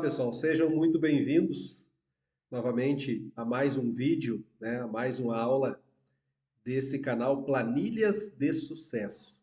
Pessoal, sejam muito bem-vindos novamente a mais um vídeo, né, a mais uma aula desse canal Planilhas de Sucesso.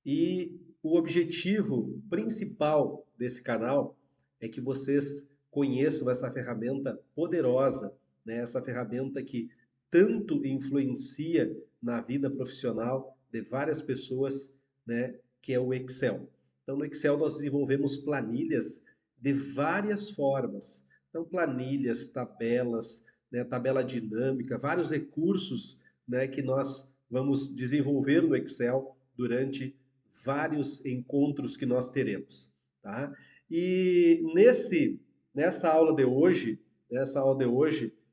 E o objetivo principal desse canal é que vocês conheçam essa ferramenta poderosa, né, essa ferramenta que tanto influencia na vida profissional de várias pessoas, né, que é o Excel. Então, no Excel nós desenvolvemos planilhas de várias formas. Então, planilhas, tabelas, né, tabela dinâmica, vários recursos, né, que nós vamos desenvolver no Excel durante vários encontros que nós teremos, tá? E nessa aula de hoje,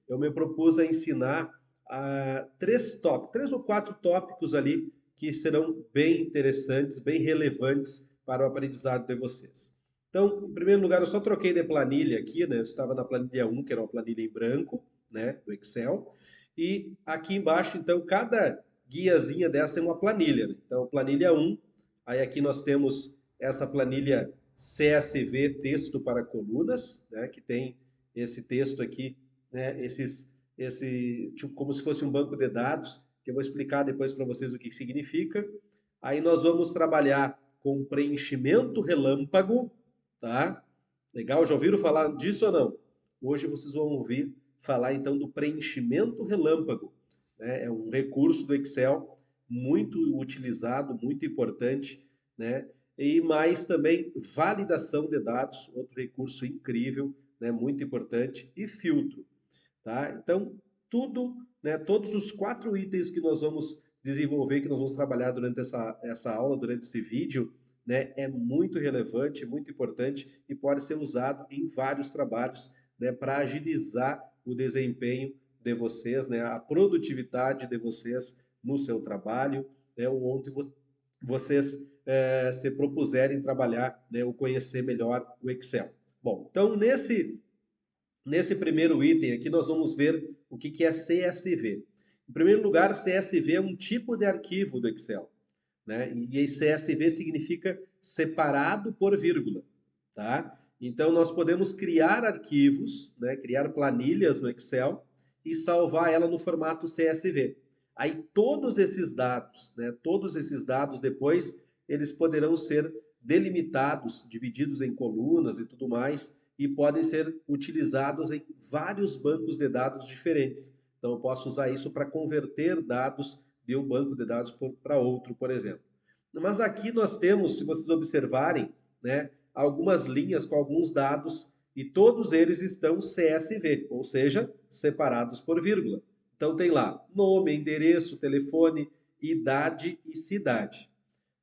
eu me propus a ensinar três ou quatro tópicos ali que serão bem interessantes, bem relevantes para o aprendizado de vocês. Então, em primeiro lugar, eu só troquei de planilha aqui, né? Eu estava na planilha 1, que era uma planilha em branco, né, do Excel, e aqui embaixo, então, cada guiazinha dessa é uma planilha, né? Então, planilha 1, aí aqui nós temos essa planilha CSV, texto para colunas, né, que tem esse texto aqui, né, tipo, como se fosse um banco de dados, que eu vou explicar depois para vocês o que significa. Aí nós vamos trabalhar com preenchimento relâmpago, tá? Legal? Já ouviram falar disso ou não? Hoje vocês vão ouvir falar então do preenchimento relâmpago, né? É um recurso do Excel muito utilizado, muito importante, né? E mais também validação de dados, outro recurso incrível, né? Muito importante, e filtro, tá? Então, tudo, né? Todos os quatro itens que nós vamos desenvolver, que nós vamos trabalhar durante essa aula, durante esse vídeo, né? É muito relevante, muito importante e pode ser usado em vários trabalhos, né? Para agilizar o desempenho de vocês, né? A produtividade de vocês no seu trabalho, né, onde vocês se propuserem trabalhar, né, ou conhecer melhor o Excel. Bom, então nesse primeiro item aqui nós vamos ver o que é CSV. Em primeiro lugar, CSV é um tipo de arquivo do Excel, né? E CSV significa separado por vírgula, tá? Então nós podemos criar arquivos, né? Criar planilhas no Excel e salvar ela no formato CSV. Aí todos esses dados, né? Todos esses dados depois eles poderão ser delimitados, divididos em colunas e tudo mais, e podem ser utilizados em vários bancos de dados diferentes. Então eu posso usar isso para converter dados de um banco de dados para outro, por exemplo. Mas aqui nós temos, se vocês observarem, né, algumas linhas com alguns dados e todos eles estão CSV, ou seja, separados por vírgula. Então tem lá nome, endereço, telefone, idade e cidade,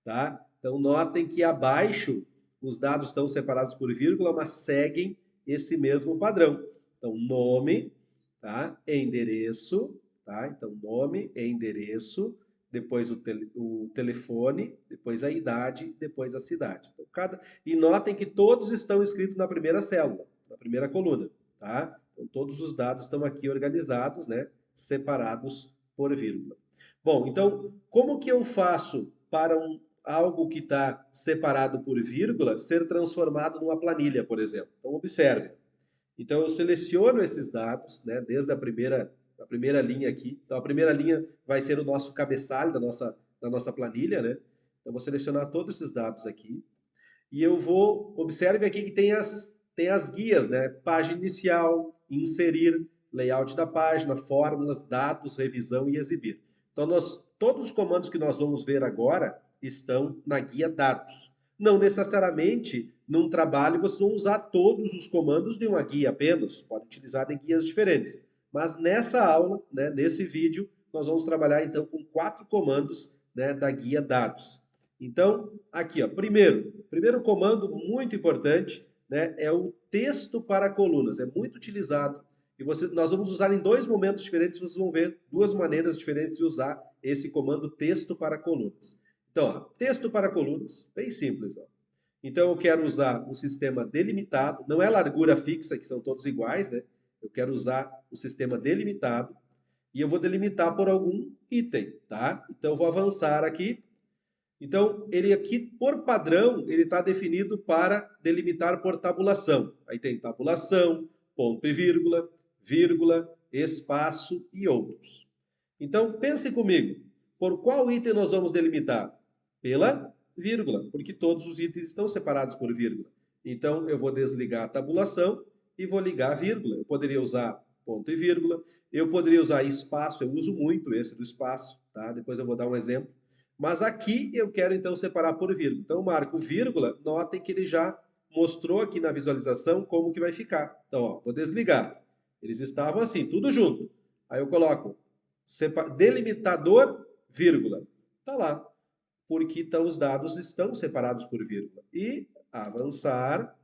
tá? Então notem que abaixo os dados estão separados por vírgula, mas seguem esse mesmo padrão. Então nome, tá? Endereço, tá? Então nome, endereço, depois o telefone, depois a idade, depois a cidade. Então, E notem que todos estão escritos na primeira célula, na primeira coluna, tá? Então todos os dados estão aqui organizados, né? Separados por vírgula. Bom, então como que eu faço para algo que está separado por vírgula ser transformado numa planilha, por exemplo? Então observe. Então eu seleciono esses dados, né, desde a primeira linha aqui. Então a primeira linha vai ser o nosso cabeçalho da nossa planilha, né? Então eu vou selecionar todos esses dados aqui. E eu vou, observe aqui que tem as guias, né? Página inicial, inserir, layout da página, fórmulas, dados, revisão e exibir. Então todos os comandos que nós vamos ver agora estão na guia dados. Não necessariamente num trabalho vocês vão usar todos os comandos de uma guia apenas, pode utilizar em guias diferentes. Mas nessa aula, né, nesse vídeo, nós vamos trabalhar então com quatro comandos, né, da guia dados. Então, aqui, ó, primeiro comando muito importante, né, é o texto para colunas. É muito utilizado e nós vamos usar em dois momentos diferentes. Vocês vão ver duas maneiras diferentes de usar esse comando texto para colunas. Então, ó, texto para colunas, bem simples. Ó. Então, eu quero usar um sistema delimitado, não é largura fixa, que são todos iguais, né? Eu quero usar o sistema delimitado e eu vou delimitar por algum item, tá? Então, eu vou avançar aqui. Então, ele aqui, por padrão, ele está definido para delimitar por tabulação. Aí tem tabulação, ponto e vírgula, vírgula, espaço e outros. Então, pense comigo. Por qual item nós vamos delimitar? Pela vírgula, porque todos os itens estão separados por vírgula. Então, eu vou desligar a tabulação e vou ligar a vírgula. Eu poderia usar ponto e vírgula, eu poderia usar espaço, eu uso muito esse do espaço, tá? Depois eu vou dar um exemplo. Mas aqui eu quero então separar por vírgula. Então, eu marco vírgula, notem que ele já mostrou aqui na visualização como que vai ficar. Então, ó, vou desligar. Eles estavam assim, tudo junto. Aí eu coloco delimitador, vírgula. Está lá, porque então, os dados estão separados por vírgula. E avançar,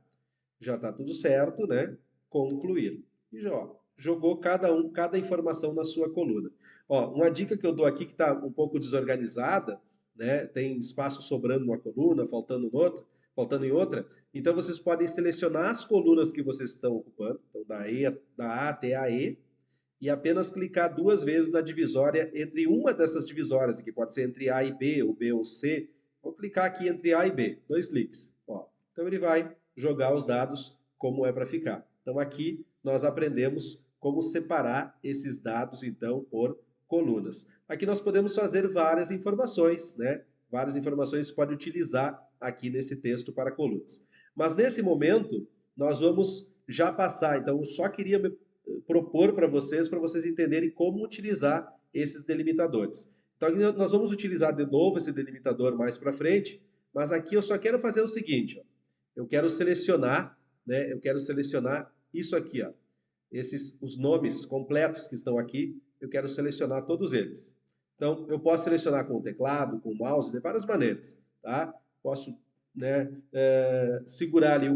já está tudo certo, né? Concluir. E já, ó, jogou cada informação na sua coluna. Ó, uma dica que eu dou aqui que está um pouco desorganizada, né? Tem espaço sobrando numa coluna, faltando em outra. Então vocês podem selecionar as colunas que vocês estão ocupando, então da A até a E, e apenas clicar duas vezes na divisória entre uma dessas divisórias, que pode ser entre A e B, ou B ou C. Vou clicar aqui entre A e B, 2 cliques. Ó, então ele vai jogar os dados como é para ficar. Então aqui nós aprendemos como separar esses dados então por colunas. Aqui nós podemos fazer várias informações, né? Várias informações que pode utilizar aqui nesse texto para colunas. Mas nesse momento nós vamos já passar, então eu só queria propor para vocês entenderem como utilizar esses delimitadores. Então, nós vamos utilizar de novo esse delimitador mais para frente, mas aqui eu só quero fazer o seguinte, ó. Eu quero selecionar, né? Eu quero selecionar isso aqui, ó. Os nomes completos que estão aqui, eu quero selecionar todos eles. Então, eu posso selecionar com o teclado, com o mouse, de várias maneiras, tá? Posso, né, segurar ali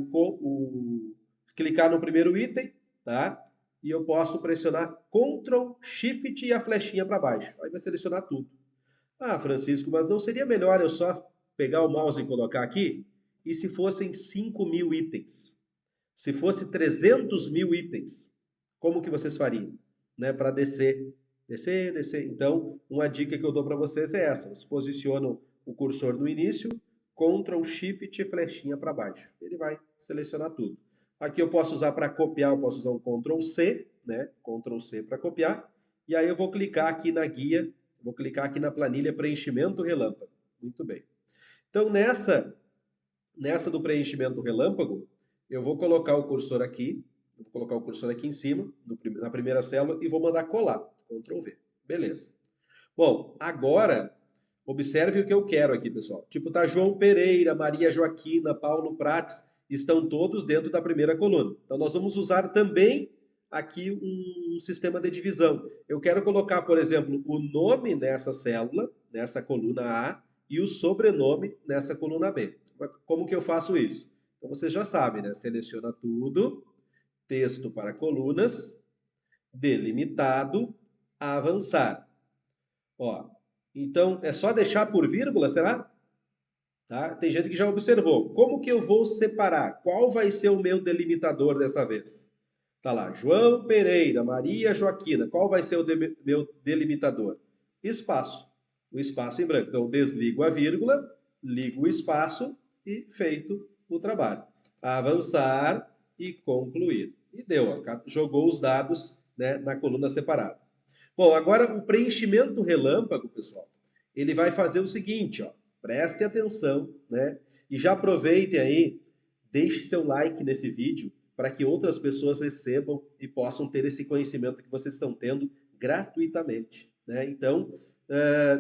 clicar no primeiro item, tá? E eu posso pressionar Ctrl, Shift e a flechinha para baixo. Aí vai selecionar tudo. Ah, Francisco, mas não seria melhor eu só pegar o mouse e colocar aqui? E se fossem 5.000 itens? Se fosse 300.000 itens, como que vocês fariam? Né, para descer, descer, descer. Então, uma dica que eu dou para vocês é essa. Vocês posicionam o cursor no início, Ctrl, Shift e flechinha para baixo. Ele vai selecionar tudo. Aqui eu posso usar para copiar, eu posso usar um Ctrl C, né? Ctrl C para copiar. E aí eu vou clicar aqui na guia, vou clicar aqui na planilha preenchimento relâmpago. Muito bem. Então, nessa do preenchimento relâmpago, eu vou colocar o cursor aqui, em cima, na primeira célula, e vou mandar colar. Ctrl V. Beleza. Bom, agora, observe o que eu quero aqui, pessoal. Tipo, tá João Pereira, Maria Joaquina, Paulo Prates, estão todos dentro da primeira coluna. Então, nós vamos usar também aqui um sistema de divisão. Eu quero colocar, por exemplo, o nome nessa célula, nessa coluna A, e o sobrenome nessa coluna B. Como que eu faço isso? Então, vocês já sabem, né? Seleciona tudo, texto para colunas, delimitado, avançar. Ó, então, é só deixar por vírgula, será? Tá? Tem gente que já observou. Como que eu vou separar? Qual vai ser o meu delimitador dessa vez? Tá lá, João Pereira, Maria Joaquina. Qual vai ser o meu delimitador? Espaço. O espaço em branco. Então, eu desligo a vírgula, ligo o espaço e feito o trabalho. Avançar e concluir. E deu, ó, jogou os dados, né, na coluna separada. Bom, agora o preenchimento relâmpago, pessoal, ele vai fazer o seguinte, ó, preste atenção, né? E já aproveitem aí, deixe seu like nesse vídeo para que outras pessoas recebam e possam ter esse conhecimento que vocês estão tendo gratuitamente, né? Então,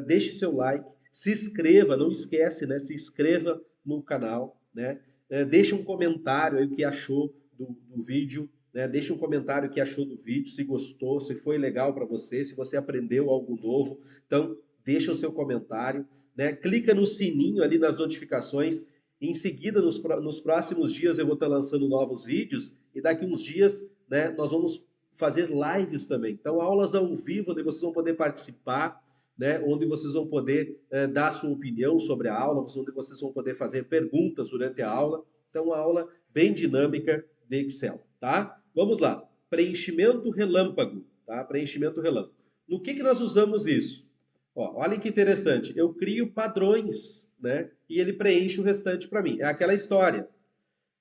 deixe seu like, se inscreva, não esquece, né? Se inscreva no canal, né? Deixe um comentário aí o que achou do vídeo, né? Deixe um comentário o que achou do vídeo, se gostou, se foi legal para você, se você aprendeu algo novo. Então, deixa o seu comentário, né? Clica no sininho ali nas notificações. Em seguida, nos próximos dias, eu vou estar lançando novos vídeos e daqui uns dias, né, nós vamos fazer lives também. Então, aulas ao vivo, onde vocês vão poder participar, né, onde vocês vão poder dar sua opinião sobre a aula, onde vocês vão poder fazer perguntas durante a aula. Então, uma aula bem dinâmica de Excel, tá? Vamos lá. Preenchimento relâmpago, tá? Preenchimento relâmpago. No que nós usamos isso? Ó, olha que interessante, eu crio padrões, né? E ele preenche o restante para mim. É aquela história.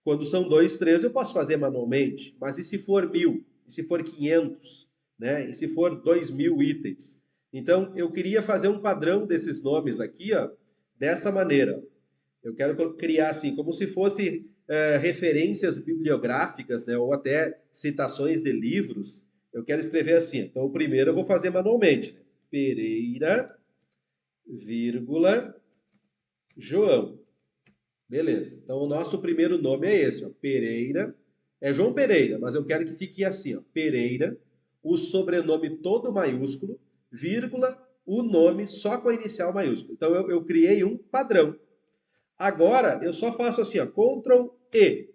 Quando são 2, 3, eu posso fazer manualmente, mas e se for 1.000? E se for 500? Né? E se for 2.000 itens? Então, eu queria fazer um padrão desses nomes aqui, ó, dessa maneira. Eu quero criar assim, como se fosse referências bibliográficas, né, ou até citações de livros. Eu quero escrever assim. Então, o primeiro eu vou fazer manualmente. Né? Pereira, vírgula, João. Beleza. Então, o nosso primeiro nome é esse, ó, Pereira. É João Pereira, mas eu quero que fique assim, ó, Pereira, o sobrenome todo maiúsculo, vírgula, o nome só com a inicial maiúsculo. Então, eu criei um padrão. Agora, eu só faço assim, ó, Ctrl E.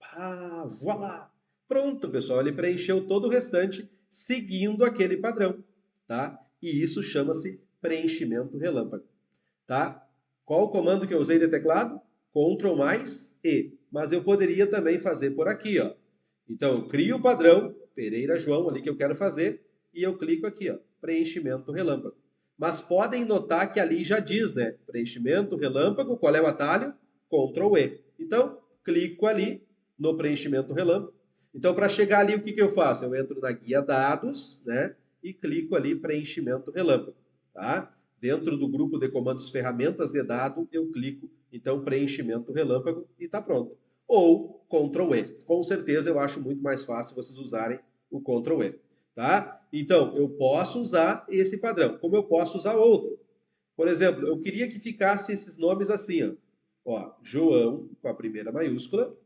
Ah, voilá! Pronto, pessoal, ele preencheu todo o restante seguindo aquele padrão, tá? E isso chama-se preenchimento relâmpago, tá? Qual o comando que eu usei de teclado? Ctrl mais E. Mas eu poderia também fazer por aqui, ó. Então, eu crio o padrão, Pereira João, ali que eu quero fazer, e eu clico aqui, ó, preenchimento relâmpago. Mas podem notar que ali já diz, né? Preenchimento relâmpago, qual é o atalho? Ctrl E. Então, clico ali no preenchimento relâmpago. Então, para chegar ali, o que eu faço? Eu entro na guia dados, né? E clico ali preenchimento relâmpago, tá? Dentro do grupo de comandos ferramentas de dado, eu clico, então, preenchimento relâmpago e está pronto. Ou Ctrl E. Com certeza, eu acho muito mais fácil vocês usarem o Ctrl E. Tá? Então, eu posso usar esse padrão, como eu posso usar outro. Por exemplo, eu queria que ficasse esses nomes assim, ó, João com a primeira maiúscula,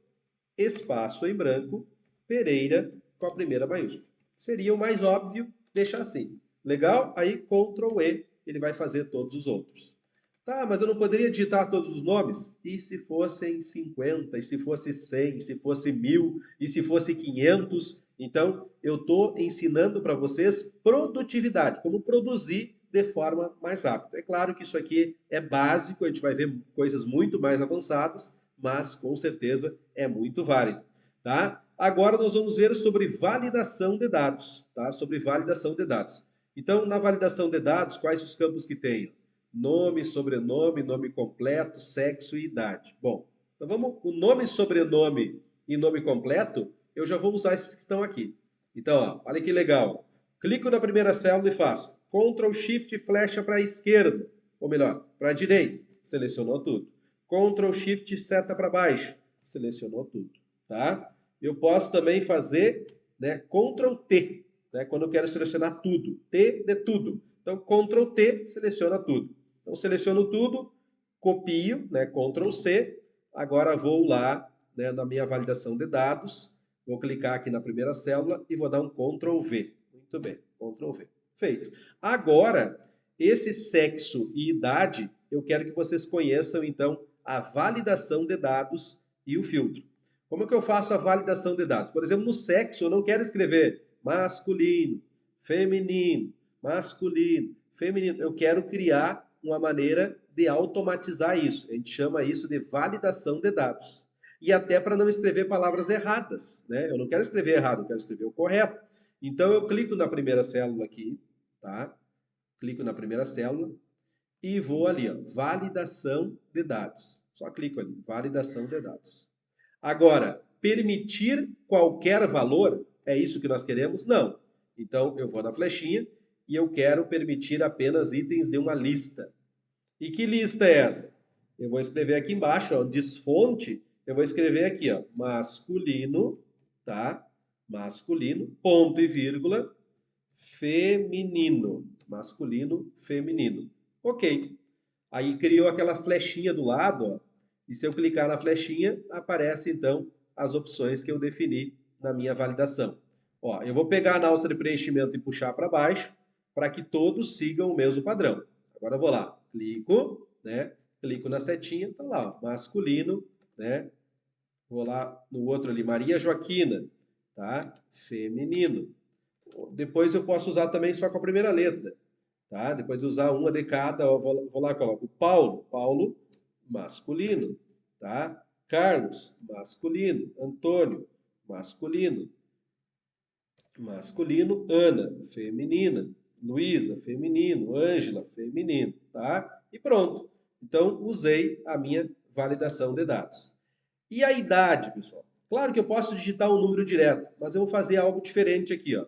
espaço em branco, Pereira com a primeira maiúscula. Seria o mais óbvio deixar assim. Legal? Aí Ctrl E, ele vai fazer todos os outros. Tá, mas eu não poderia digitar todos os nomes? E se fossem 50, e se fosse 100, e se fosse 1.000, e se fosse 500? Então, eu estou ensinando para vocês produtividade, como produzir de forma mais rápida. É claro que isso aqui é básico, a gente vai ver coisas muito mais avançadas, mas com certeza é muito válido, tá? Agora nós vamos ver sobre validação de dados, tá? Sobre validação de dados. Então, na validação de dados, quais os campos que tem? Nome, sobrenome, nome completo, sexo e idade. Bom, então vamos, o nome, sobrenome e nome completo, eu já vou usar esses que estão aqui. Então, ó, olha que legal. Clico na primeira célula e faço Ctrl Shift flecha para a esquerda, ou melhor, para a direita. Selecionou tudo. Ctrl Shift seta para baixo. Selecionou tudo, tá? Eu posso também fazer, né, Ctrl T, né, quando eu quero selecionar tudo. T de tudo. Então, Ctrl T seleciona tudo. Então, seleciono tudo, copio, né, Ctrl C. Agora vou lá, né, na minha validação de dados, vou clicar aqui na primeira célula e vou dar um Ctrl V. Muito bem, Ctrl V. Feito. Agora, esse sexo e idade, eu quero que vocês conheçam, então, a validação de dados e o filtro. Como é que eu faço a validação de dados? Por exemplo, no sexo, eu não quero escrever masculino, feminino, masculino, feminino. Eu quero criar uma maneira de automatizar isso. A gente chama isso de validação de dados. E até para não escrever palavras erradas, né? Eu não quero escrever errado, eu quero escrever o correto. Então eu clico na primeira célula aqui, tá? Clico na primeira célula e vou ali, ó, validação de dados. Só clico ali, validação de dados. Agora, permitir qualquer valor, é isso que nós queremos? Não. Então, eu vou na flechinha e eu quero permitir apenas itens de uma lista. E que lista é essa? Eu vou escrever aqui embaixo, ó, desfonte, eu vou escrever aqui, ó, masculino, tá? Masculino, ponto e vírgula, feminino. Masculino, feminino. Ok. Aí criou aquela flechinha do lado, ó, e se eu clicar na flechinha, aparece então as opções que eu defini na minha validação. Ó, eu vou pegar a alça de preenchimento e puxar para baixo, para que todos sigam o mesmo padrão. Agora eu vou lá, clico, né? Clico na setinha, tá lá, ó, masculino, né? Vou lá no outro ali, Maria Joaquina, tá? Feminino. Depois eu posso usar também só com a primeira letra, tá? Depois de usar uma de cada, eu vou lá e coloco Paulo, Paulo, masculino, tá? Carlos, masculino. Antônio, masculino. Masculino, Ana, feminina. Luísa, feminino. Ângela, feminino, tá? E pronto. Então, usei a minha validação de dados. E a idade, pessoal? Claro que eu posso digitar um número direto, mas eu vou fazer algo diferente aqui, ó.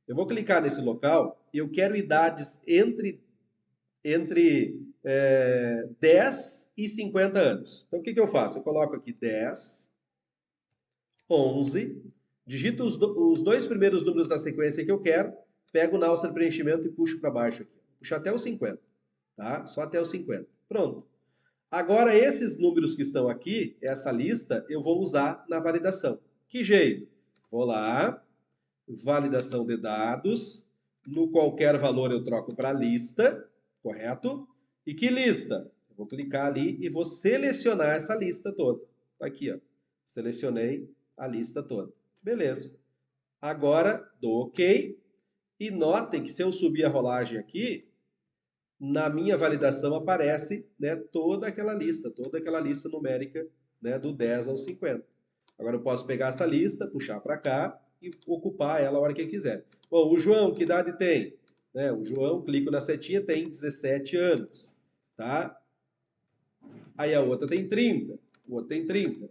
Eu vou clicar nesse local e eu quero idades entre 10 e 50 anos. Então, o que eu faço? Eu coloco aqui 10, 11, digito os dois primeiros números da sequência que eu quero, pego o alça de preenchimento e puxo para baixo aqui. Puxo até os 50, tá? Só até os 50. Pronto. Agora, esses números que estão aqui, essa lista, eu vou usar na validação. Que jeito? Vou lá, validação de dados, no qualquer valor eu troco para lista, correto? E que lista? Eu vou clicar ali e vou selecionar essa lista toda. Tá aqui, ó. Selecionei a lista toda. Beleza. Agora, dou OK. E notem que se eu subir a rolagem aqui, na minha validação aparece, né, toda aquela lista numérica, né, do 10 ao 50. Agora eu posso pegar essa lista, puxar para cá e ocupar ela a hora que eu quiser. Bom, o João, que idade tem? Né, o João, clico na setinha, tem 17 anos. Tá? Aí a outra tem 30, o outro tem 30,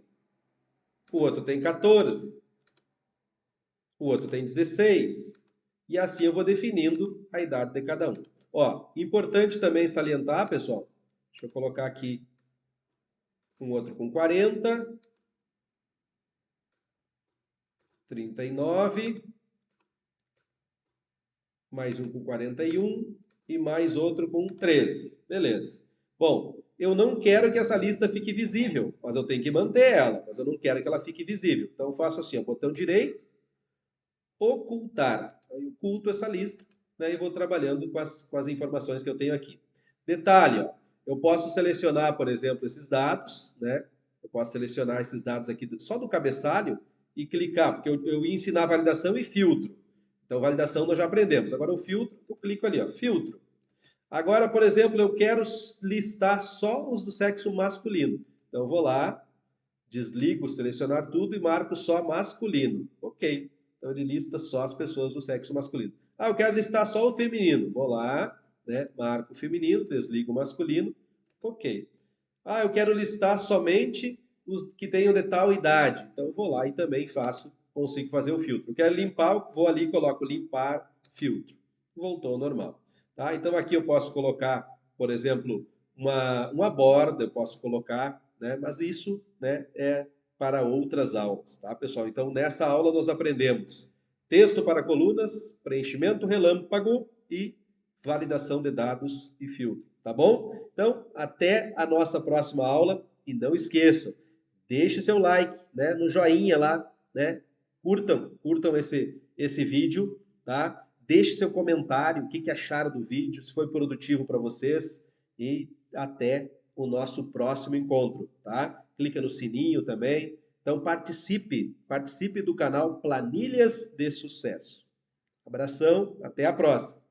o outro tem 14, o outro tem 16. E assim eu vou definindo a idade de cada um. Ó, importante também salientar, pessoal, deixa eu colocar aqui um outro com 40, 39, mais um com 41 e mais outro com 13. Beleza. Bom, eu não quero que essa lista fique visível, mas eu tenho que manter ela, mas eu não quero que ela fique visível. Então eu faço assim, ó, botão direito, ocultar. Aí eu oculto essa lista, né, e vou trabalhando com as informações que eu tenho aqui. Detalhe, ó, eu posso selecionar, por exemplo, esses dados, né? Eu posso selecionar esses dados aqui só do cabeçalho e clicar, porque eu ia ensinar validação e filtro. Então, validação nós já aprendemos. Agora, o filtro, eu clico ali, ó, filtro. Agora, por exemplo, eu quero listar só os do sexo masculino. Então, eu vou lá, desligo, selecionar tudo e marco só masculino. Ok. Então, ele lista só as pessoas do sexo masculino. Ah, eu quero listar só o feminino. Vou lá, né, marco o feminino, desligo o masculino. Ok. Ah, eu quero listar somente os que tenham de tal idade. Então, eu vou lá e também consigo fazer o filtro. Eu quero limpar, vou ali e coloco limpar filtro. Voltou ao normal. Tá? Então, aqui eu posso colocar, por exemplo, uma borda, eu posso colocar, né? Mas isso, né, é para outras aulas, tá, pessoal? Então, nessa aula nós aprendemos texto para colunas, preenchimento relâmpago e validação de dados e filtro, tá bom? Então, até a nossa próxima aula e não esqueçam, deixe seu like, né, no joinha lá, né? Curtam esse vídeo, tá? Deixe seu comentário, o que acharam do vídeo, se foi produtivo para vocês e até o nosso próximo encontro, tá? Clica no sininho também. Então participe do canal Planilhas de Sucesso. Abração, até a próxima.